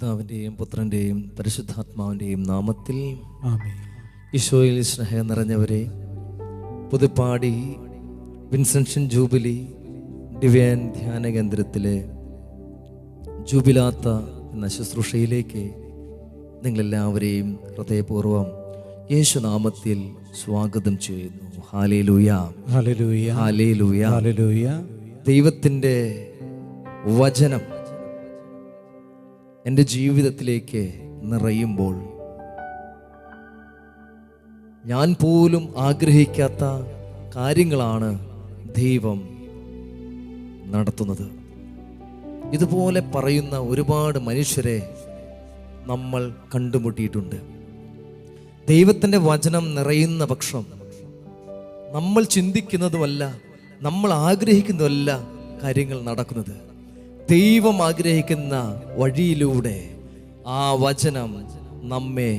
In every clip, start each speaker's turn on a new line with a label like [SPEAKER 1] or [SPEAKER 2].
[SPEAKER 1] പിതാവിൻ്റെയും പുത്രൻ്റെയും പരിശുദ്ധാത്മാവിൻ്റെയും നാമത്തിൽ
[SPEAKER 2] ആമേൻ.
[SPEAKER 1] ഈശോയിൽ സ്നേഹം നിറഞ്ഞവരെ, പുതുപ്പാടി വിൻസെൻഷൻ ജൂബിലി ഡിവൈൻ ധ്യാന കേന്ദ്രത്തിലെ ജൂബിലാത്ത എന്ന ശുശ്രൂഷയിലേക്ക് നിങ്ങളെല്ലാവരെയും ഹൃദയപൂർവ്വം യേശുനാമത്തിൽ സ്വാഗതം ചെയ്യുന്നു. ഹല്ലേലൂയ,
[SPEAKER 2] ഹല്ലേലൂയ,
[SPEAKER 1] ഹല്ലേലൂയ,
[SPEAKER 2] ഹല്ലേലൂയ.
[SPEAKER 1] ദൈവത്തിൻ്റെ വചനം എൻ്റെ ജീവിതത്തിലേക്ക് നിറയുമ്പോൾ ഞാൻ പോലും ആഗ്രഹിക്കാത്ത കാര്യങ്ങളാണ് ദൈവം നടത്തുന്നത്. ഇതുപോലെ പറയുന്ന ഒരുപാട് മനുഷ്യരെ നമ്മൾ കണ്ടുമുട്ടിയിട്ടുണ്ട്. ദൈവത്തിൻ്റെ വചനം നിറയുന്ന പക്ഷം നമ്മൾ ചിന്തിക്കുന്നതുമല്ല, നമ്മൾ ആഗ്രഹിക്കുന്നതുമല്ല കാര്യങ്ങൾ നടക്കുന്നത്. ദൈവം ആഗ്രഹിക്കുന്ന വഴിയിലൂടെ ആ വചനം നമ്മെ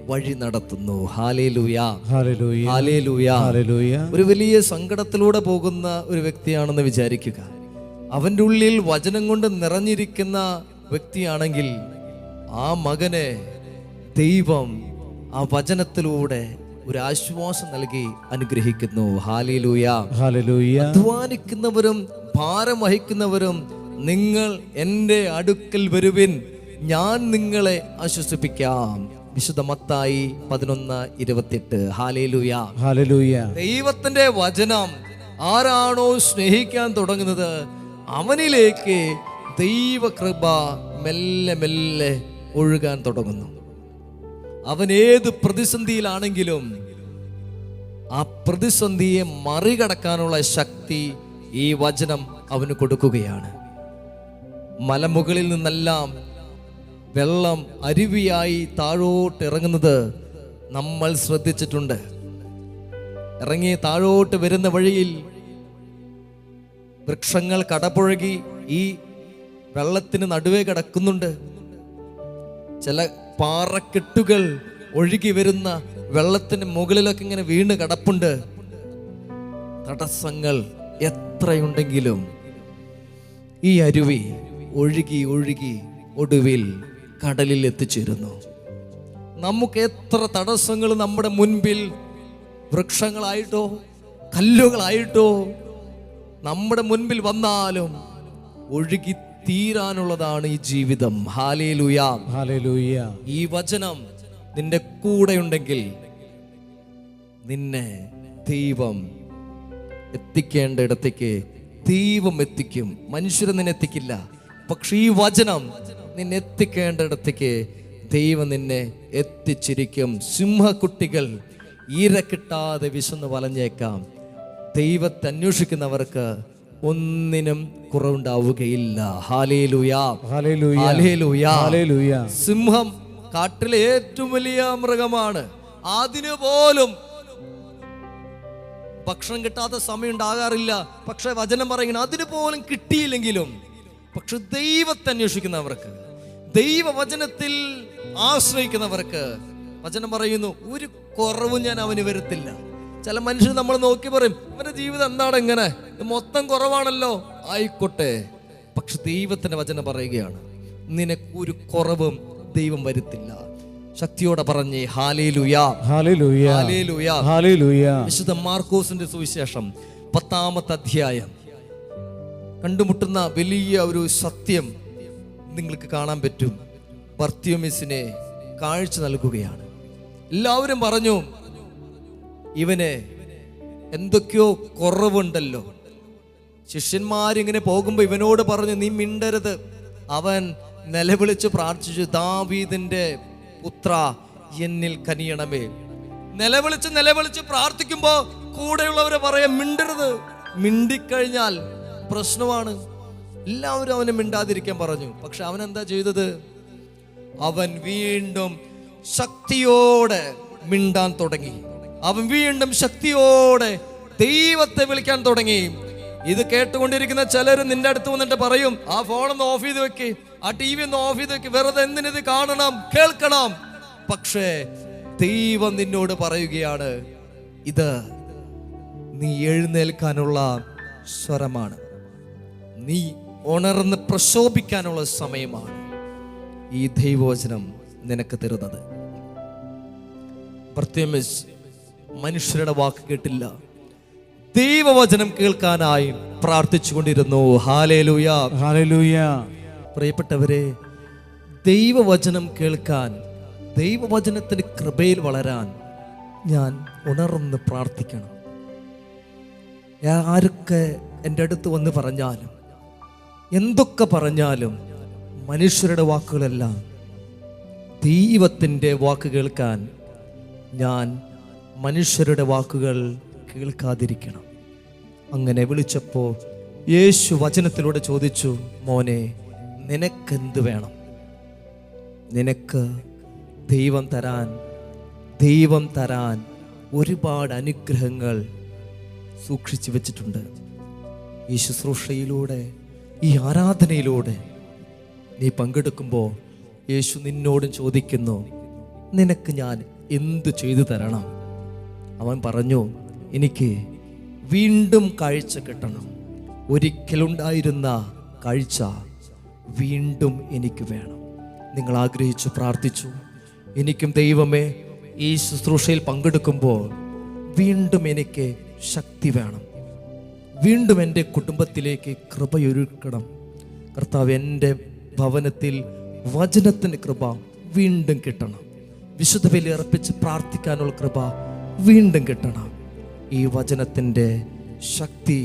[SPEAKER 1] വഴി നടത്തുന്നു. ഹല്ലേലൂയ,
[SPEAKER 2] ഹല്ലേലൂയ,
[SPEAKER 1] ഹല്ലേലൂയ,
[SPEAKER 2] ഹല്ലേലൂയ.
[SPEAKER 1] ഒരു വലിയ സങ്കടത്തിലൂടെ പോകുന്ന ഒരു വ്യക്തിയാണെന്ന് വിചാരിക്കുക. അവൻ്റെ ഉള്ളിൽ വചനം കൊണ്ട് നിറഞ്ഞിരിക്കുന്ന വ്യക്തിയാണെങ്കിൽ ആ മകനെ ദൈവം ആ വചനത്തിലൂടെ ഒരു ആശ്വാസം നൽകി അനുഗ്രഹിക്കുന്നു. ഹല്ലേലൂയ,
[SPEAKER 2] ഹല്ലേലൂയ.
[SPEAKER 1] അധ്വാനിക്കുന്നവരും ഭാരം വഹിക്കുന്നവരും നിങ്ങൾ എൻ്റെ അടുക്കൽ വരുവിൻ, ഞാൻ നിങ്ങളെ ആശ്വസിപ്പിക്കാം. വിശുദ്ധ മത്തായി 11:28. Hallelujah,
[SPEAKER 2] hallelujah.
[SPEAKER 1] ദൈവത്തിന്റെ വചനം ആരാണോ സ്നേഹിക്കാൻ തുടങ്ങുന്നത് അവനിലേക്ക് ദൈവകൃപ മെല്ലെ മെല്ലെ ഒഴുകാൻ തുടങ്ങുന്നു. അവൻ ഏത് പ്രതിസന്ധിയിലാണെങ്കിലും ആ പ്രതിസന്ധിയെ മറികടക്കാനുള്ള ശക്തി ഈ വചനം അവന് കൊടുക്കുകയാണ്. മലമുകളിൽ നിന്നെല്ലാം വെള്ളം അരുവിയായി താഴോട്ട് ഇറങ്ങുന്നത് നമ്മൾ ശ്രദ്ധിച്ചിട്ടുണ്ട്. ഇറങ്ങി താഴോട്ട് വരുന്ന വഴിയിൽ വൃക്ഷങ്ങൾ കടപുഴകി ഈ വെള്ളത്തിന് നടുവേ കിടക്കുന്നുണ്ട്. ചില പാറക്കെട്ടുകൾ ഒഴുകി വരുന്ന വെള്ളത്തിന് മുകളിലൊക്കെ ഇങ്ങനെ വീണ് കിടപ്പുണ്ട്. തടസ്സങ്ങൾ എത്രയുണ്ടെങ്കിലും ഈ അരുവി ഒഴുകി ഒഴുകി ഒടുവിൽ കടലിൽ എത്തിച്ചേരുന്നു. നമുക്ക് എത്ര തടസ്സങ്ങൾ നമ്മുടെ മുൻപിൽ വൃക്ഷങ്ങളായിട്ടോ കല്ലുകളായിട്ടോ നമ്മുടെ മുൻപിൽ വന്നാലും ഒഴുകി തീരാനുള്ളതാണ് ഈ ജീവിതം. ഹല്ലേലൂയ,
[SPEAKER 2] ഹല്ലേലൂയ.
[SPEAKER 1] ഈ വചനം നിന്റെ കൂടെ ഉണ്ടെങ്കിൽ നിന്നെ ദൈവം എത്തിക്കേണ്ട ഇടത്തേക്ക് ദൈവം എത്തിക്കും. മനുഷ്യരെ നിന്നെ എത്തിക്കില്ല, പക്ഷെ ഈ വചനം നിന്നെ എത്തിക്കേണ്ട ഇടത്തേക്ക് ദൈവം നിന്നെ എത്തിച്ചിരിക്കും. സിംഹക്കുട്ടികൾ ഈര കിട്ടാതെ വിശന്ന് വലഞ്ഞേക്കാം. ദൈവത്തെ അന്വേഷിക്കുന്നവർക്ക് ഒന്നിനും കുറവുണ്ടാവുകയില്ല. ഹല്ലേലൂയ,
[SPEAKER 2] ഹല്ലേലൂയ,
[SPEAKER 1] ഹല്ലേലൂയ,
[SPEAKER 2] ഹല്ലേലൂയ.
[SPEAKER 1] സിംഹം കാട്ടിലെ ഏറ്റവും വലിയ മൃഗമാണ്. അതിനു പോലും ഭക്ഷണം കിട്ടാത്ത സമയം ഉണ്ടാകാറില്ല. പക്ഷെ വചനം പറയുന്നത് അതിനു പോലും കിട്ടിയില്ലെങ്കിലും പക്ഷെ ദൈവത്തെ അന്വേഷിക്കുന്നവർക്ക്, ദൈവവചനത്തിൽ ആശ്രയിക്കുന്നവർക്ക് വചനം പറയുന്നു ഒരു കുറവും ഞാൻ അവന് വരുത്തില്ല. ചില മനുഷ്യർ നമ്മൾ നോക്കി പറയും അവന്റെ ജീവിതം എന്താണ് ഇങ്ങനെ, മൊത്തം കുറവാണല്ലോ. ആയിക്കോട്ടെ, പക്ഷെ ദൈവത്തിന്റെ വചനം പറയുകയാണ് നിനക്കൊരു കുറവും ദൈവം വരുത്തില്ല. ശക്തിയോടെ പറഞ്ഞേ ഹല്ലേലൂയ,
[SPEAKER 2] ഹല്ലേലൂയ,
[SPEAKER 1] ഹല്ലേലൂയ,
[SPEAKER 2] ഹല്ലേലൂയ.
[SPEAKER 1] വിശുദ്ധ മാർക്കോസിന്റെ സുവിശേഷം 10-ാമത്തെ അധ്യായം കണ്ടുമുട്ടുന്ന വലിയ ഒരു സത്യം നിങ്ങൾക്ക് കാണാൻ പറ്റും. ബർത്തിമേസിനെ കാഴ്ച നൽകുകയാണ്. എല്ലാവരും പറഞ്ഞു ഇവന് എന്തൊക്കെയോ കുറവുണ്ടല്ലോ. ശിഷ്യന്മാരിങ്ങനെ പോകുമ്പോൾ ഇവനോട് പറഞ്ഞു നീ മിണ്ടരുത്. അവൻ നിലവിളിച്ച് പ്രാർത്ഥിച്ചു, ദാവീദിന്റെ പുത്ര എന്നിൽ കനിയണമേ. നിലവിളിച്ച് പ്രാർത്ഥിക്കുമ്പോ കൂടെയുള്ളവരെ പറയാം മിണ്ടരുത്, മിണ്ടിക്കഴിഞ്ഞാൽ പ്രശ്നമാണ്. എല്ലാവരും അവനെ മിണ്ടാതിരിക്കാൻ പറഞ്ഞു. പക്ഷെ അവൻ എന്താ ചെയ്തത്? അവൻ വീണ്ടും ശക്തിയോടെ മിണ്ടാൻ തുടങ്ങി. അവൻ വീണ്ടും ശക്തിയോടെ ദൈവത്തെ വിളിക്കാൻ തുടങ്ങി. ഇത് കേട്ടുകൊണ്ടിരിക്കുന്ന ചിലര് നിന്റെ അടുത്ത് വന്നിട്ട് പറയും ആ ഫോണൊന്ന് ഓഫ് ചെയ്ത് വെക്ക്, ആ TV ഒന്ന് ഓഫ് ചെയ്ത് വെക്ക്, വെറുതെ എന്തിനിത് കാണണം കേൾക്കണം. പക്ഷേ ദൈവം നിന്നോട് പറയുകയാണ് ഇത് നീ എഴുന്നേൽക്കാനുള്ള സ്വരമാണ്, നീ ഉണർന്ന് പ്രശോഭിക്കാനുള്ള സമയമാണ്. ഈ ദൈവവചനം നിനക്ക് തരുന്നത്. ബർത്തിമേസ് മനുഷ്യരുടെ വാക്ക് കേട്ടില്ല, ദൈവവചനം കേൾക്കാനായി പ്രാർത്ഥിച്ചു കൊണ്ടിരുന്നു. Hallelujah,
[SPEAKER 2] hallelujah.
[SPEAKER 1] പ്രിയപ്പെട്ടവരെ, ദൈവവചനം കേൾക്കാൻ, ദൈവവചനത്തിന് കൃപയിൽ വളരാൻ ഞാൻ ഉണർന്ന് പ്രാർത്ഥിക്കണം. ആരൊക്കെ എൻ്റെ അടുത്ത് വന്ന് പറഞ്ഞാലും, എന്തൊക്കെ പറഞ്ഞാലും, മനുഷ്യരുടെ വാക്കുകളെല്ലാം ദൈവത്തിൻ്റെ വാക്ക് കേൾക്കാൻ ഞാൻ മനുഷ്യരുടെ വാക്കുകൾ കേൾക്കാതിരിക്കണം. അങ്ങനെ വിളിച്ചപ്പോൾ യേശു വചനത്തിലൂടെ ചോദിച്ചു, മോനെ, നിനക്കെന്ത് വേണം? നിനക്ക് ദൈവം തരാൻ ഒരുപാട് അനുഗ്രഹങ്ങൾ സൂക്ഷിച്ചു വെച്ചിട്ടുണ്ട്. ഈ ശുശ്രൂഷയിലൂടെ, ഈ ആരാധനയിലൂടെ നീ പങ്കെടുക്കുമ്പോൾ യേശു നിന്നോടും ചോദിക്കുന്നു, നിനക്ക് ഞാൻ എന്ത് ചെയ്തു തരണം? അവൻ പറഞ്ഞു, എനിക്ക് വീണ്ടും കാഴ്ച കിട്ടണം. ഒരിക്കലുണ്ടായിരുന്ന കാഴ്ച വീണ്ടും എനിക്ക് വേണം. നിങ്ങൾ ആഗ്രഹിച്ചു പ്രാർത്ഥിച്ചു, എനിക്കും ദൈവമേ ഈ ശുശ്രൂഷയിൽ പങ്കെടുക്കുമ്പോൾ വീണ്ടും എനിക്ക് ശക്തി വേണം, വീണ്ടും എൻ്റെ കുടുംബത്തിലേക്ക് കൃപയൊരുക്കണം. കർത്താവ്, എൻ്റെ ഭവനത്തിൽ വചനത്തിൻ്റെ കൃപ വീണ്ടും കിട്ടണം. വിശുദ്ധ ബലി അർപ്പിച്ച് പ്രാർത്ഥിക്കാനുള്ള കൃപ വീണ്ടും കിട്ടണം. ഈ വചനത്തിൻ്റെ ശക്തി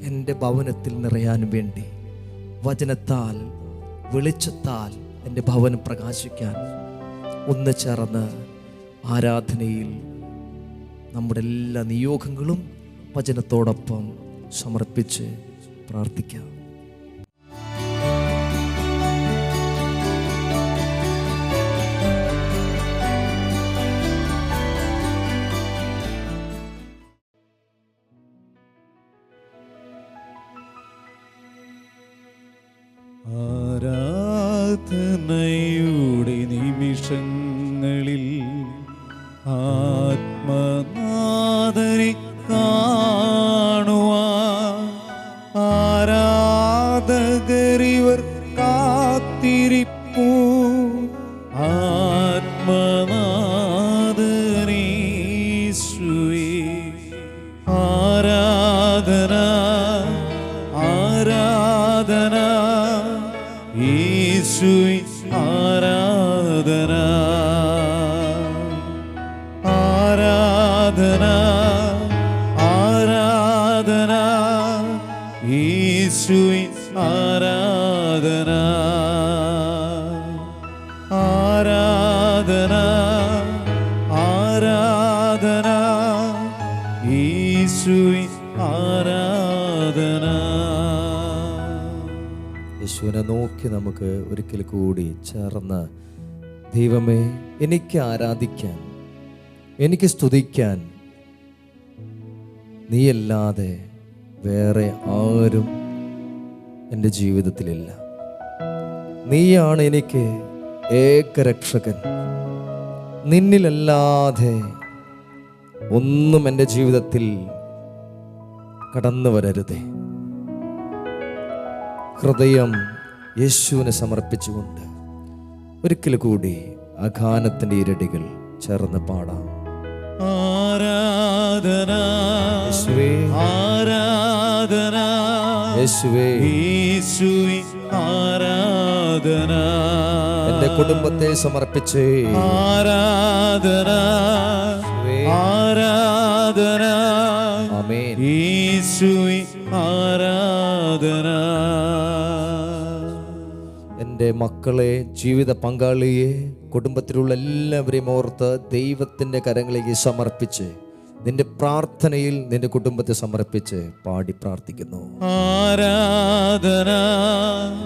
[SPEAKER 1] എൻ്റെ ഭവനത്തിൽ നിറയാനും വേണ്ടി, വചനത്താൽ, വെളിച്ചത്താൽ എൻ്റെ ഭവനം പ്രകാശിക്കാൻ ഒന്ന് ചേർന്ന് ആരാധനയിൽ നമ്മുടെ എല്ലാ നിയോഗങ്ങളും വചനത്തോടൊപ്പം സമർപ്പിച്ച് പ്രാർത്ഥിക്കാം.
[SPEAKER 2] ആരാധനയുടെ നിമിഷങ്ങളിൽ ആത്മനാഥനെ കാണുവാൻ ആരാധകരിവർ കാത്തിരിപ്പൂ. ആത്മനാഥനീശുവേ ആരാധന, ആരാധന, യേശുവേ ആരാധന, ആരാധന, ആരാധന, യേശുവേ ആരാധന, ആരാധന, ആരാധന, യേശുവേ ആരാധന.
[SPEAKER 1] യേശുവിനെ നോക്കി നമുക്ക് ഒരിക്കൽ കൂടി ചേർന്ന്, ദൈവമേ, എനിക്ക് ആരാധിക്കാൻ, എനിക്ക് സ്തുതിക്കാൻ നീയല്ലാതെ വേറെ ആരും എൻ്റെ ജീവിതത്തിലില്ല. നീയാണ് എനിക്ക് ഏകരക്ഷകൻ. നിന്നിലല്ലാതെ ഒന്നും എൻ്റെ ജീവിതത്തിൽ കടന്നു വരരുതേ. ഹൃദയം യേശുവിനെ സമർപ്പിച്ചുകൊണ്ട് ഒരിക്കൽ കൂടി ആ ഗാനത്തിൻ്റെ ഇരടികൾ ചേർന്ന് പാടാം.
[SPEAKER 2] ആരാധന,
[SPEAKER 1] യേശുവേ,
[SPEAKER 2] ആരാധന,
[SPEAKER 1] യേശുവേ,
[SPEAKER 2] യേശുവേ ആരാധന,
[SPEAKER 1] എൻ്റെ കുടുംബത്തെ സമർപ്പിച്ച്
[SPEAKER 2] ആരാധന, ആരാധന,
[SPEAKER 1] ആമേൻ.
[SPEAKER 2] യേശുവേ ആരാധന.
[SPEAKER 1] എൻ്റെ മക്കളെ, ജീവിത പങ്കാളിയെ, കുടുംബത്തിലുള്ള എല്ലാവരെയും ഓർത്ത് ദൈവത്തിൻ്റെ കരങ്ങളിലേക്ക് സമർപ്പിച്ച് നിന്റെ പ്രാർത്ഥനയിൽ നിന്റെ കുടുംബത്തെ സമർപ്പിച്ച് പാടി പ്രാർത്ഥിക്കുന്നു.
[SPEAKER 2] ആരാധന,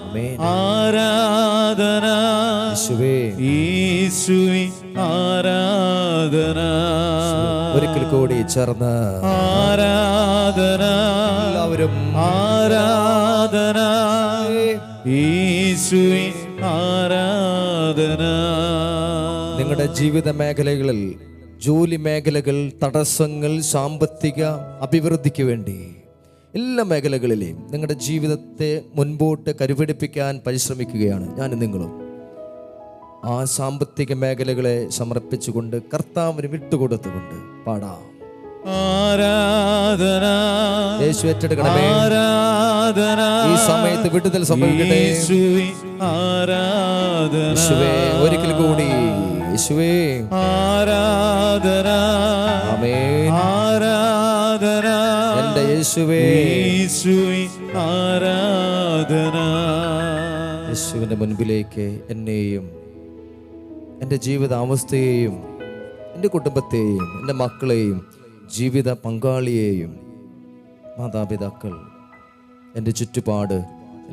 [SPEAKER 1] ആമേൻ.
[SPEAKER 2] ആരാധന,
[SPEAKER 1] യേശുവേ,
[SPEAKER 2] യേശുവേ ആരാധന.
[SPEAKER 1] ഒരിക്കൽ കൂടി ചേർന്ന്
[SPEAKER 2] ആരാധന,
[SPEAKER 1] എല്ലാവരും
[SPEAKER 2] ആരാധന, യേശുവേ ആരാധന.
[SPEAKER 1] നിങ്ങളുടെ ജീവിത മേഖലകളിൽ, ജോലി മേഖലകൾ, തടസ്സങ്ങൾ, സാമ്പത്തിക അഭിവൃദ്ധിക്ക് വേണ്ടി എല്ലാ മേഖലകളിലെയും നിങ്ങളുടെ ജീവിതത്തെ മുൻപോട്ട് കരുപിടിപ്പിക്കാൻ പരിശ്രമിക്കുകയാണ് ഞാനും നിങ്ങളും. ആ സാമ്പത്തിക മേഖലകളെ സമർപ്പിച്ചുകൊണ്ട് കർത്താവിന് വിട്ടുകൊടുത്തുകൊണ്ട് പാടാം.
[SPEAKER 2] ആരാധന
[SPEAKER 1] യേശു ഏറ്റെടുക്കണമേ.
[SPEAKER 2] ആരാധന
[SPEAKER 1] ഈ സമയത്ത് വിടുതൽ സംഭവിക്കട്ടെ.
[SPEAKER 2] യേശുവേ ആരാധന
[SPEAKER 1] യേശുവേ ഒരിക്കൽ കൂടി യേശുവേ
[SPEAKER 2] ആരാധന
[SPEAKER 1] ആമേൻ.
[SPEAKER 2] ആരാധന
[SPEAKER 1] എൻ്റെ യേശുവേ
[SPEAKER 2] യേശുവേ ആരാധന.
[SPEAKER 1] യേശുവിൻ്റെ മുൻപിലേക്ക് എന്നെയും എൻ്റെ ജീവിതാവസ്ഥയെയും എൻ്റെ കുടുംബത്തെയും എൻ്റെ മക്കളെയും ജീവിത പങ്കാളിയെയും മാതാപിതാക്കൾ എൻ്റെ ചുറ്റുപാട്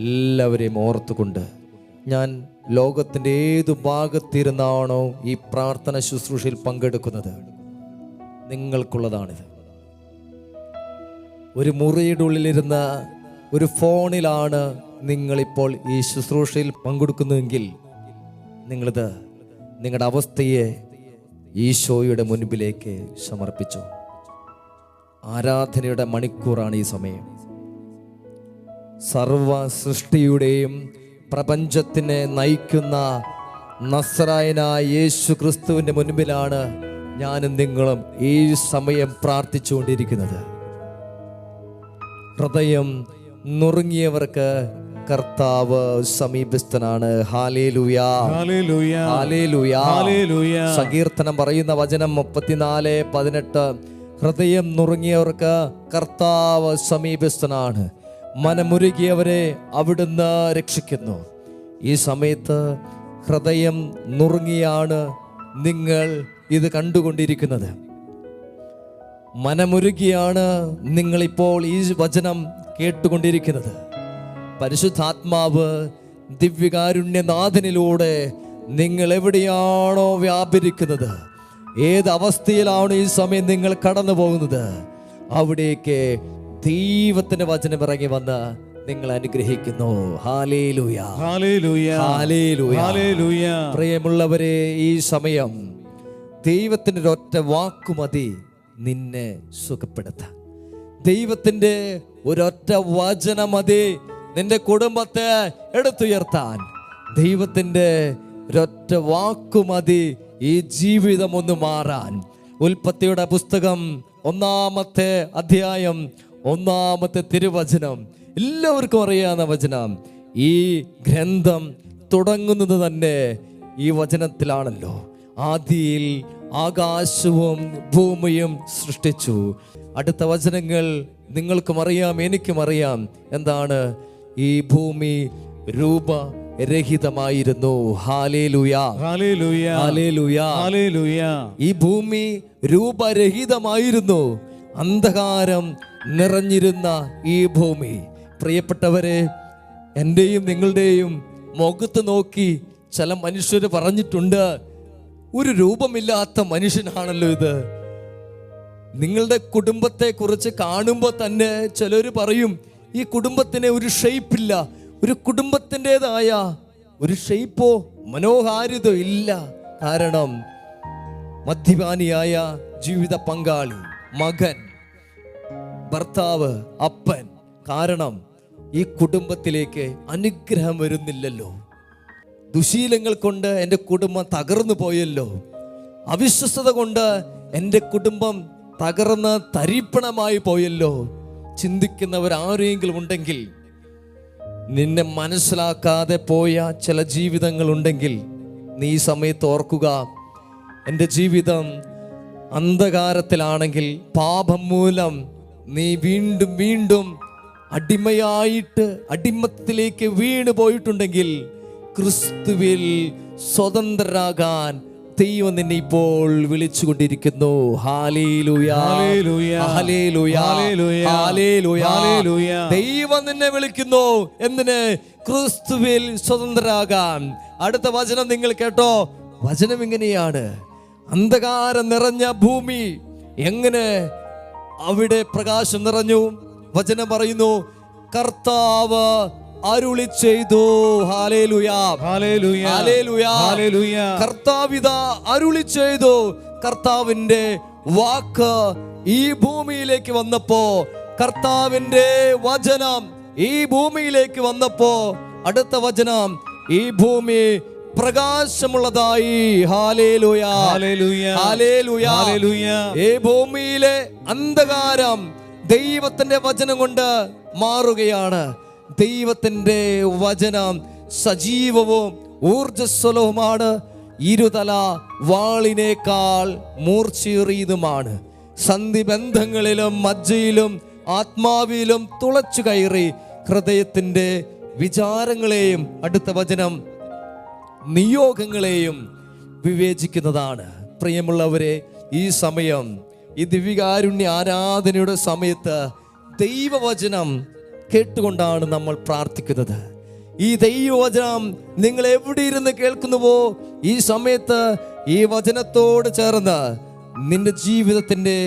[SPEAKER 1] എല്ലാവരെയും ഓർത്തുകൊണ്ട് ഞാൻ ലോകത്തിൻ്റെ ഏതു ഭാഗത്തിരുന്നാണോ ഈ പ്രാർത്ഥന ശുശ്രൂഷയിൽ പങ്കെടുക്കുന്നത്, നിങ്ങൾക്കുള്ളതാണിത്. ഒരു മുറിയുടെ ഉള്ളിലിരുന്ന ഒരു ഫോണിലാണ് നിങ്ങളിപ്പോൾ ഈ ശുശ്രൂഷയിൽ പങ്കെടുക്കുന്നതെങ്കിൽ നിങ്ങളിത് നിങ്ങളുടെ അവസ്ഥയെ ഈശോയുടെ മുൻപിലേക്ക് സമർപ്പിച്ചു. ആരാധനയുടെ മണിക്കൂറാണ് ഈ സമയം. സർവ സൃഷ്ടിയുടെയും പ്രപഞ്ചത്തിനെ നയിക്കുന്ന നസ്രായനായ യേശു ക്രിസ്തുവിൻ്റെ മുൻപിലാണ് ഞാനും നിങ്ങളും ഈ സമയം പ്രാർത്ഥിച്ചുകൊണ്ടിരിക്കുന്നത്. ഹൃദയം നുറുങ്ങിയവർക്ക് കർത്താവ് സമീപസ്ഥനാണ്. ഹല്ലേലൂയ,
[SPEAKER 2] ഹല്ലേലൂയ,
[SPEAKER 1] ഹല്ലേലൂയ,
[SPEAKER 2] ഹല്ലേലൂയ.
[SPEAKER 1] സങ്കീർത്തനം പറയുന്ന വചനം 34:18, ഹൃദയം നുറുങ്ങിയവർക്ക് കർത്താവ് സമീപസ്ഥനാണ്, മനമുരുകിയവരെ അവിടുന്ന് രക്ഷിക്കുന്നു. ഈ സമയത്ത് ഹൃദയം നുറുങ്ങിയാണ് നിങ്ങൾ ഇത് കണ്ടുകൊണ്ടിരിക്കുന്നത്. മനമുരുകിയാണ് നിങ്ങളിപ്പോൾ ഈ വചനം കേട്ടുകൊണ്ടിരിക്കുന്നത്. പരിശുദ്ധാത്മാവ് ദിവ്യകാരുണ്യനാഥനിലൂടെ നിങ്ങൾ എവിടെയാണോ വ്യാപരിക്കുന്നത്, ഏത് അവസ്ഥയിലാണ് ഈ സമയം നിങ്ങൾ കടന്നു പോകുന്നത്, അവിടേക്ക് ദൈവത്തിന്റെ വചനം ഇറങ്ങി വന്ന് നിങ്ങൾ അനുഗ്രഹിക്കുന്നു. ഹല്ലേലൂയ,
[SPEAKER 2] ഹല്ലേലൂയ,
[SPEAKER 1] ഹല്ലേലൂയ,
[SPEAKER 2] ഹല്ലേലൂയ.
[SPEAKER 1] പ്രിയമുള്ളവരെ, ഈ സമയം ദൈവത്തിൻ്റെ ഒരൊറ്റ വാക്കുമതി നിന്നെ സുഖപ്പെടുത്താൻ. ദൈവത്തിൻ്റെ ഒരൊറ്റ വചനമതി നിന്റെ കുടുംബത്തെ എടുത്തുയർത്താൻ. ദൈവത്തിൻ്റെ ഒരൊറ്റ വാക്കുമതി ഈ ജീവിതം ഒന്ന് മാറാൻ. ഉൽപ്പത്തിയുടെ പുസ്തകം 1-ാമത്തെ അധ്യായം 1-ാമത്തെ തിരുവചനം, എല്ലാവർക്കും അറിയാവുന്ന വചനം. ഈ ഗ്രന്ഥം തുടങ്ങുന്നത് തന്നെ ഈ വചനത്തിലാണല്ലോ. ആദിയിൽ ആകാശവും ഭൂമിയും സൃഷ്ടിച്ചു. അടുത്ത വചനങ്ങൾ നിങ്ങൾക്കും അറിയാം, എനിക്കും അറിയാം. എന്താണ്? ഈ ഭൂമി രൂപരഹിതമായിരുന്നു. ഹല്ലേലൂയ,
[SPEAKER 2] ഹല്ലേലൂയ,
[SPEAKER 1] ഹല്ലേലൂയ,
[SPEAKER 2] ഹല്ലേലൂയ.
[SPEAKER 1] ഈ ഭൂമി രൂപരഹിതമായിരുന്നു, അന്ധകാരം നിറഞ്ഞിരുന്ന ഈ ഭൂമി. പ്രിയപ്പെട്ടവരെ, എൻ്റെയും നിങ്ങളുടെയും മുഖത്ത് നോക്കി ചില മനുഷ്യർ പറഞ്ഞിട്ടുണ്ട്, ഒരു രൂപമില്ലാത്ത മനുഷ്യനാണല്ലോ ഇത്. നിങ്ങളുടെ കുടുംബത്തെ കുറിച്ച് കാണുമ്പോൾ തന്നെ ചിലർ പറയും, ഈ കുടുംബത്തിന് ഒരു ഷേപ്പില്ല, ഒരു കുടുംബത്തിൻ്റെതായ ഒരു ഷേപ്പോ മനോഹാരിതോ ഇല്ല. കാരണം മദ്യപാനിയായ ജീവിത പങ്കാളി, മകൻ, ഭർത്താവ്, അപ്പൻ. കാരണം ഈ കുടുംബത്തിലേക്ക് അനുഗ്രഹം വരുന്നില്ലല്ലോ. ദുശീലങ്ങൾ കൊണ്ട് എൻ്റെ കുടുംബം തകർന്നു പോയല്ലോ. അവിശ്വസ്തത കൊണ്ട് എൻ്റെ കുടുംബം തകർന്ന് തരിപ്പണമായി പോയല്ലോ. ചിന്തിക്കുന്നവരാരെങ്കിലും ഉണ്ടെങ്കിൽ, നിന്നെ മനസ്സിലാക്കാതെ പോയ ചില ജീവിതങ്ങളുണ്ടെങ്കിൽ, നീ ഈ സമയത്ത് ഓർക്കുക, എൻ്റെ ജീവിതം അന്ധകാരത്തിലാണെങ്കിൽ, പാപം മൂലം നീ വീണ്ടും വീണ്ടും അടിമത്തിലേക്ക് വീണു പോയിട്ടുണ്ടെങ്കിൽ, ക്രിസ്തുവിൽ സ്വതന്ത്രരാകാൻ ദൈവം നിന്നെ ഇപ്പോൾ വിളിച്ചുകൊണ്ടിരിക്കുന്നു. ഹല്ലേലൂയ,
[SPEAKER 2] ഹല്ലേലൂയ,
[SPEAKER 1] ഹല്ലേലൂയ,
[SPEAKER 2] ഹല്ലേലൂയ, ഹല്ലേലൂയ.
[SPEAKER 1] ദൈവം നിന്നെ വിളിക്കുന്നു. എന്തിന്? ക്രിസ്തുവിൽ സ്വതന്ത്രരാകാൻ. അടുത്ത വചനം നിങ്ങൾ കേട്ടോ. വചനം ഇങ്ങനെയാണ്: അന്ധകാരം നിറഞ്ഞ ഭൂമി എങ്ങനെ അവിടെ പ്രകാശം നിറഞ്ഞു? വചനം പറയുന്നു, കർത്താവ് അരുളി ചെയ്തു. ഹല്ലേലൂയ,
[SPEAKER 2] ഹല്ലേലൂയ,
[SPEAKER 1] ഹല്ലേലൂയ,
[SPEAKER 2] ഹല്ലേലൂയ.
[SPEAKER 1] കർത്താവിതാ അരുളി ചെയ്തു. കർത്താവിന്റെ വാക്ക് ഈ ഭൂമിയിലേക്ക് വന്നപ്പോ, കർത്താവിന്റെ വചനം ഈ ഭൂമിയിലേക്ക് വന്നപ്പോ, അടുത്ത വചനം, ഈ ഭൂമി പ്രകാശമുള്ളതായി. ഹല്ലേലൂയ,
[SPEAKER 2] ഹല്ലേലൂയ,
[SPEAKER 1] ഹല്ലേലൂയ,
[SPEAKER 2] ഹല്ലേലൂയ.
[SPEAKER 1] ഈ ഭൂമിയിലെ അന്ധകാരം ദൈവത്തിന്റെ വചനം കൊണ്ട് മാറുകയാണ്. ദൈവത്തിന്റെ വചനം സജീവവും ഊർജ്ജസ്വലവുമാണ്, ഇരുതല വാളിനേക്കാൾ മൂർച്ചയേറിയതുമാണ്. സന്ധിബന്ധങ്ങളിലും മജ്ജയിലും ആത്മാവിലും തുളച്ചു കയറി ഹൃദയത്തിന്റെ വിചാരങ്ങളെയും അടുത്ത വചനം നിയോഗങ്ങളെയും വിവേചിക്കുന്നതാണ്. പ്രിയമുള്ളവരെ, ഈ സമയം, ഈ ദിവ്യകാരുണ്യ ആരാധനയുടെ സമയത്ത് ദൈവവചനം കേട്ടുകൊണ്ടാണ് നമ്മൾ പ്രാർത്ഥിക്കുന്നത്. ഈ ദൈവവചനം നിങ്ങൾ എവിടെ ഇരുന്ന് കേൾക്കുന്നുവോ, ഈ സമയത്ത് ഈ വചനത്തോട് ചേർന്ന് നിന്റെ ജീവിതത്തിന്റെ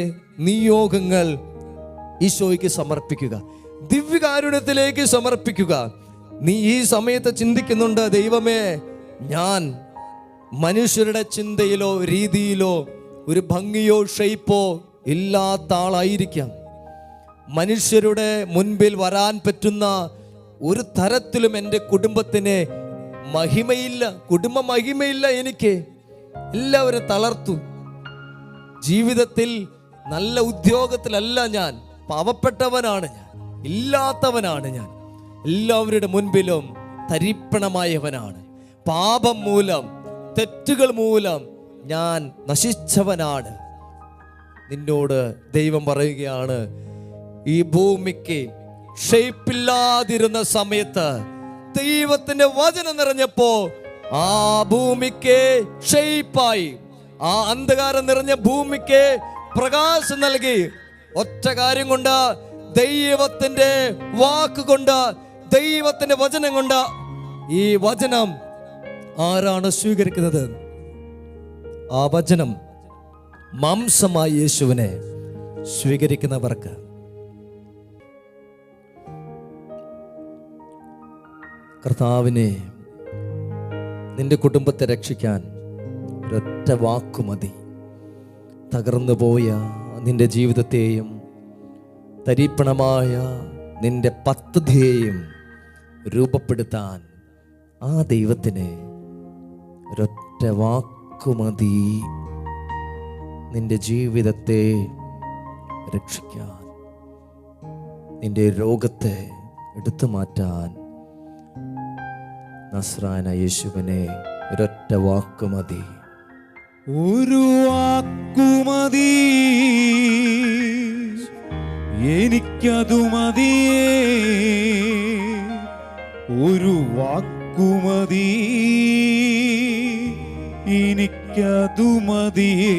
[SPEAKER 1] നിയോഗങ്ങൾ ഈശോയ്ക്ക് സമർപ്പിക്കുക, ദിവ്യകാരുണ്യത്തിലേക്ക് സമർപ്പിക്കുക. നീ ഈ സമയത്ത് ചിന്തിക്കുന്നുണ്ട്, ദൈവമേ, ഞാൻ മനുഷ്യരുടെ ചിന്തയിലോ രീതിയിലോ ഒരു ഭംഗിയോ ഷെയ്പ്പോ ഇല്ലാത്ത ആളായിരിക്കാം. മനുഷ്യരുടെ മുൻപിൽ വരാൻ പറ്റുന്ന ഒരു തരത്തിലും എൻ്റെ കുടുംബത്തിന് മഹിമയില്ല, കുടുംബ മഹിമയില്ല. എനിക്ക് എല്ലാവരും തളർത്തു. ജീവിതത്തിൽ നല്ല ഉദ്യോഗത്തിലല്ല ഞാൻ, പാവപ്പെട്ടവനാണ് ഞാൻ, ഇല്ലാത്തവനാണ് ഞാൻ. എല്ലാവരുടെ മുൻപിലും തരിപ്പണമായവനാണ്. പാപം മൂലം, തെറ്റുകൾ മൂലം ഞാൻ നശിച്ചവനാണ്. നിന്നോട് ദൈവം പറയുകയാണ്, ഈ ഭൂമിക്ക് ഷേപ്പില്ലാതിരുന്ന സമയത്ത് ദൈവത്തിന്റെ വചനം നിറഞ്ഞപ്പോ ആ ഭൂമിക്ക് ഷേപ്പായി. ആ അന്ധകാരം നിറഞ്ഞ ഭൂമിക്ക് പ്രകാശം നൽകി. ഒറ്റ കാര്യം കൊണ്ട്, ദൈവത്തിന്റെ വാക്ക് കൊണ്ട്, ദൈവത്തിന്റെ വചനം കൊണ്ട്. ഈ വചനം ആരാണ് സ്വീകരിക്കുന്നത്? ആ വചനം മാംസമായ യേശുവിനെ സ്വീകരിക്കുന്നവർക്ക്. കർത്താവിനെ, നിന്റെ കുടുംബത്തെ രക്ഷിക്കാൻ ഒരൊറ്റ വാക്കു മതി. തകർന്നു പോയ നിന്റെ ജീവിതത്തെയും തരിപ്പണമായ നിന്റെ പദ്ധതിയെയും രൂപപ്പെടുത്താൻ ആ ദൈവത്തിന് ഒരൊറ്റ വാക്കു മതി. നിന്റെ ജീവിതത്തെ രക്ഷിക്കാൻ, നിന്റെ രോഗത്തെ എടുത്തു മാറ്റാൻ നസ്രായനായ യേശുവിനെ ഒരൊറ്റ വാക്കു മതി.
[SPEAKER 2] ഒരു വാക്കുമതി, എനിക്കതു മതിയേ. ഒരു വാക്കുമതി, എനിക്കതു മതിയേ.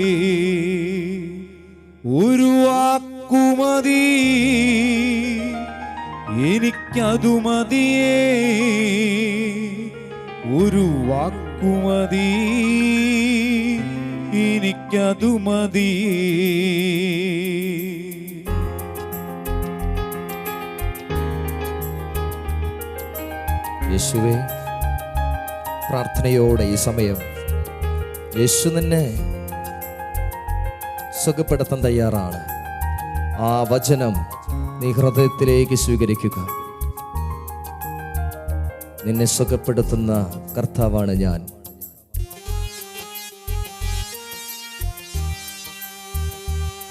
[SPEAKER 2] ഒരു വാക്കുമതി, എനിക്കതു മതിയേ. ഒരു വാക്കുമതി, എനിക്കതു മതിയേ.
[SPEAKER 1] യേശുവേ, പ്രാർത്ഥനയോടെ ഈ സമയം യേശു നിന്നെ സുഖപ്പെടുത്താൻ തയ്യാറാണ്. ആ വചനം നീ ഹൃദയത്തിലേക്ക് സ്വീകരിക്കുക. നിന്നെ സുഖപ്പെടുത്തുന്ന കർത്താവാണ് ഞാൻ.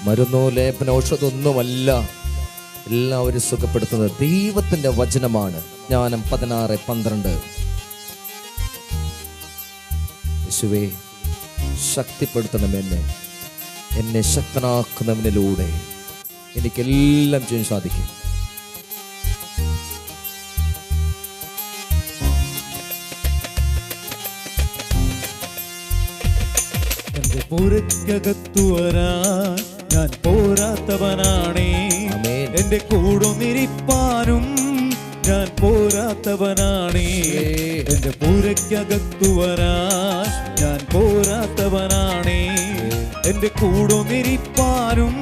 [SPEAKER 1] മരുന്നോ ലേപന ഔഷധമൊന്നുമല്ല എല്ലാവരും സുഖപ്പെടുത്തുന്നത് ദൈവത്തിന്റെ വചനമാണ്. ജ്ഞാനം 16:12. യേശുവേ, ശക്തിപ്പെടുത്തണമെന്നെ, എന്നെ ശക്തനാക്കുന്നവനിലൂടെ എനിക്കെല്ലാം ചെയ്യാൻ സാധിക്കും.
[SPEAKER 2] എന്റെ പുരക്കകത്തു വരാൻ ഞാൻ പോരാത്തവനാണേ. എന്റെ കൂടൊന്നിരിപ്പാനും ഞാൻ പോരാത്തവനാണേ. എന്റെ പുരക്കകത്തു വരാൻ ഞാൻ പോരാത്തവനാണേ. എന്റെ കൂടൊന്നിരിപ്പാനും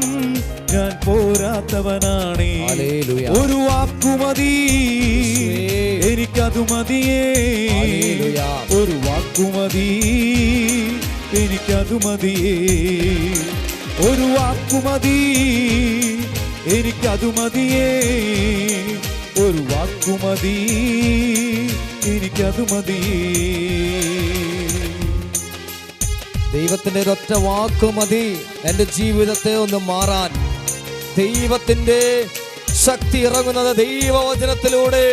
[SPEAKER 2] ഞാൻ പോരാത്തവനാണേ. ഒരു വാക്കുമതി, എനിക്കതു മതിയേ. ഒരു വാക്കുമതി, എനിക്കതു മതിയേ. ഒരു വാക്കുമതി, എനിക്കതു മതിയേ. ഒരു വാക്കുമതി, എനിക്കതു മതിയേ.
[SPEAKER 1] ദൈവത്തിന്റെ ഒരൊറ്റ വാക്ക് മതി എൻ്റെ ജീവിതത്തെ ഒന്ന് മാറാൻ. ദൈവത്തിന്റെ ശക്തി ഇറങ്ങുന്നത് ദൈവവചനത്തിലൂടെ.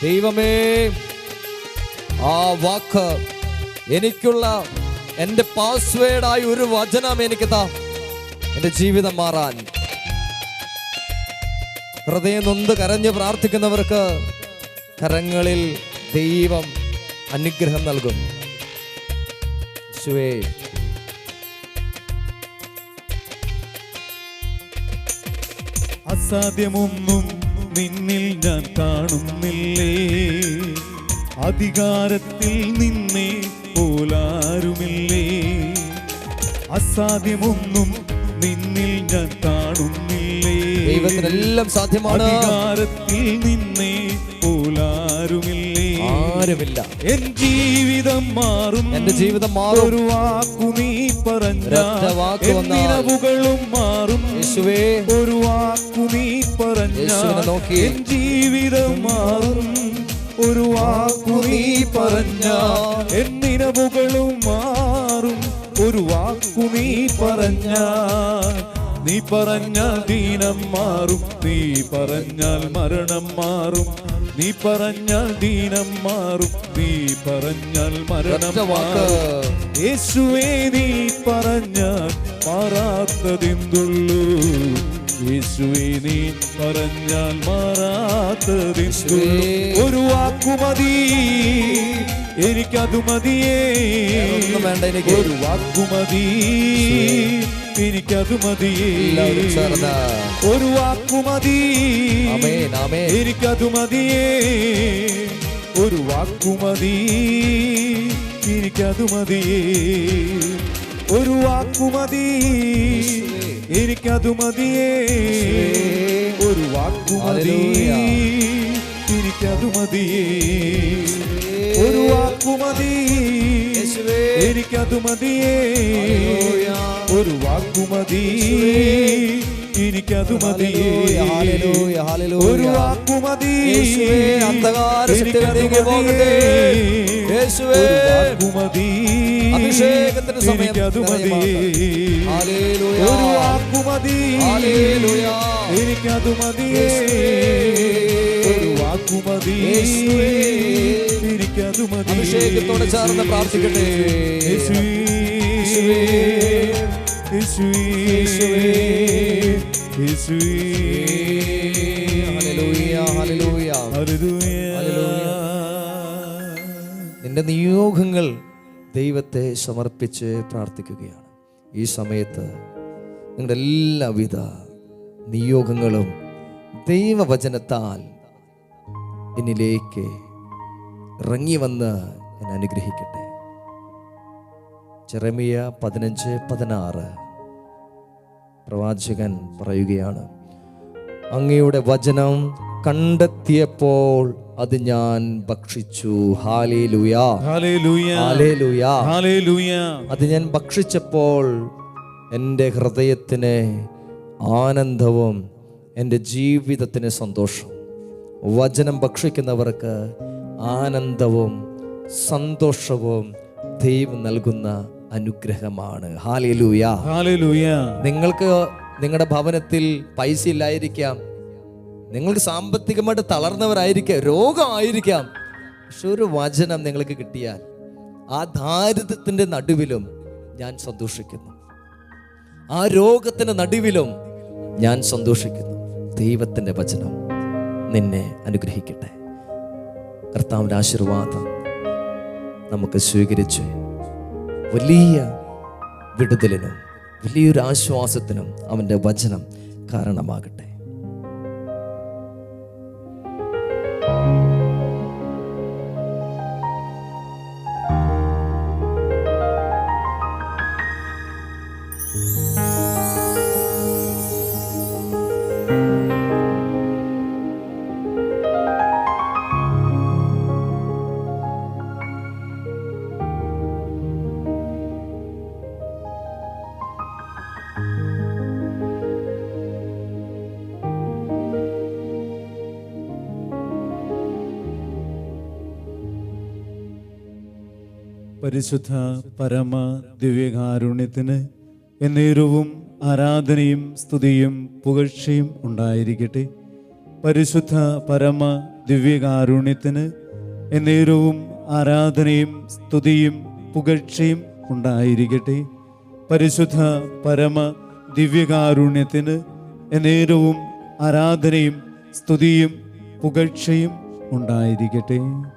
[SPEAKER 1] ദൈവമേ, ആ വാക്ക് എനിക്കുള്ള എൻ്റെ പാസ്വേഡായി ഒരു വചനം എനിക്ക് താ, എൻ്റെ ജീവിതം മാറാൻ. ഹൃദയം നൊന്ത് കരഞ്ഞ് പ്രാർത്ഥിക്കുന്നവർക്ക് കരങ്ങളിൽ ദൈവം അനുഗ്രഹം നൽകും. യേശുവേ,
[SPEAKER 2] അസാധ്യമൊന്നും നിന്നിൽ ഞാൻ കാണുന്നില്ലേ, അധികാരത്തിൽ നിന്നെ പോലാരുമില്ലേ. അസാധ്യമൊന്നും നിന്നിൽ ഞാൻ കാണുന്നില്ലേ,
[SPEAKER 1] ദൈവത്തിനെല്ലാം സാധ്യമാണ്.
[SPEAKER 2] അധികാരത്തിൽ നിന്നെ പോലാരുമില്ലേ,
[SPEAKER 1] ആരുമില്ല.
[SPEAKER 2] എൻ ജീവിതം മാറും,
[SPEAKER 1] എന്റെ ജീവിതം മാറും.
[SPEAKER 2] ഒരു വാക്കു നീ പറഞ്ഞാൽ നിലവുകളും മാറും.
[SPEAKER 1] യേശുവേ,
[SPEAKER 2] ഒരു വാക്കു നീ പറഞ്ഞാൽ എൻ ജീവിതം മാറും. ഒരു വാക്കു നീ പറഞ്ഞാൽ എൻ നിലവുകളും മാറും. ഒരു വാക്കു നീ പറഞ്ഞാൽ, നീ പറഞ്ഞാൽ ദീനം മാറും, നീ പറഞ്ഞാൽ മരണം മാറും. നീ പറഞ്ഞാൽ ദീനം മാറും, നീ പറഞ്ഞാൽ മരണം മാറും. യേശുവേ, നീ പറഞ്ഞാൽ മാറാത്തതെന്തുള്ളൂ. യേശുവേ, നീ പറഞ്ഞാൽ മാറാത്തതെന്തുള്ളൂ. ഒരു വാക്കുമതി എനിക്കതു മതിയേ, ഒരു വാക്കുമതി എനിക്കതു മതിയേ, ഒരു വാക്കുമതി എനിക്കതു മതിയേ, ഒരു വാക്കുമതി എനിക്കതു മതിയേ, ഒരു വാക്കുമതി എനിക്കതു മതിയേ, ഒരു വാക്കുമതി എനിക്കതു മതിയേ, ഒരു വാക്കുമതി എനിക്കതു മതിയേ, ഒരു വാക്കുമതി എനിക്കതു മതിയേ, ഒരു വാക്കുമതി
[SPEAKER 1] അന്ധകാരത്തിൽ പോകട്ടെ. യേശുവേ,
[SPEAKER 2] വാക്കുമതി
[SPEAKER 1] അഭിഷേകത്തിന് സമയം.
[SPEAKER 2] എനിക്കതു മതിയേ, ഒരു വാക്കുമതി എനിക്കതു മതിയേ, ഒരു വാക്കുമതി എനിക്കതു മതിയേ.
[SPEAKER 1] അഭിഷേകത്തോടെ ചേർന്ന് പ്രാർത്ഥിക്കട്ടെ.
[SPEAKER 2] യേശുവേ, യേശുവേ, യേശുവേ,
[SPEAKER 1] ഹല്ലേലൂയ, ഹല്ലേലൂയ,
[SPEAKER 2] ഹല്ലേലൂയ.
[SPEAKER 1] നിന്റെ നിയോഗങ്ങൾ ദൈവത്തെ സമർപ്പിച്ച് പ്രാർത്ഥിക്കുകയാണ്. ഈ സമയത്ത് നിങ്ങളുടെ എല്ലാവിധ നിയോഗങ്ങളും ദൈവവചനത്താൽ എന്നിലേക്ക് ഇറങ്ങി വന്ന് എന്നെ അനുഗ്രഹിക്കട്ടെ. ജെറമിയ 15:16 പ്രവാചകൻ പറയുകയാണ്, അങ്ങയുടെ വചനം കണ്ടെത്തിയപ്പോൾ അത് ഞാൻ ഭക്ഷിച്ചു. ഹല്ലേലൂയ,
[SPEAKER 2] ഹല്ലേലൂയ,
[SPEAKER 1] ഹല്ലേലൂയ,
[SPEAKER 2] ഹല്ലേലൂയ.
[SPEAKER 1] അത് ഞാൻ ഭക്ഷിച്ചപ്പോൾ എൻ്റെ ഹൃദയത്തിന് ആനന്ദവും എൻ്റെ ജീവിതത്തിന് സന്തോഷം. വചനം ഭക്ഷിക്കുന്നവർക്ക് ആനന്ദവും സന്തോഷവും ദൈവം നൽകുന്ന അനുഗ്രഹമാണ്. Hallelujah,
[SPEAKER 2] hallelujah.
[SPEAKER 1] നിങ്ങൾക്ക് നിങ്ങളുടെ ഭവനത്തിൽ പൈസ ഇല്ലായിരിക്കാം, നിങ്ങൾക്ക് സാമ്പത്തികമായിട്ട് തളർന്നവരായിരിക്കാം, രോഗമായിരിക്കാം. പക്ഷെ ഒരു വചനം നിങ്ങൾക്ക് കിട്ടിയാൽ ആ ദാരിദ്ര്യത്തിൻ്റെ നടുവിലും ഞാൻ സന്തോഷിക്കുന്നു, ആ രോഗത്തിൻ്റെ നടുവിലും ഞാൻ സന്തോഷിക്കുന്നു. ദൈവത്തിൻ്റെ വചനം നിന്നെ അനുഗ്രഹിക്കട്ടെ. കർത്താവിൻ്റെ ആശീർവാദം നമുക്ക് സ്വീകരിച്ച് വലിയ വിടുതലിനും വലിയൊരു ആശ്വാസത്തിനും അവൻ്റെ വചനം കാരണമാകട്ടെ.
[SPEAKER 2] പരിശുദ്ധ പരമ ദിവ്യകാരുണ്യത്തിന് എന്നേരവും ആരാധനയും സ്തുതിയും പുകഴ്ചയും ഉണ്ടായിരിക്കട്ടെ. പരിശുദ്ധ പരമ ദിവ്യകാരുണ്യത്തിന് എന്നേരവും ആരാധനയും സ്തുതിയും പുകഴ്ചയും ഉണ്ടായിരിക്കട്ടെ. പരിശുദ്ധ പരമ ദിവ്യകാരുണ്യത്തിന് എന്നേരവും ആരാധനയും സ്തുതിയും പുകഴ്ചയും ഉണ്ടായിരിക്കട്ടെ.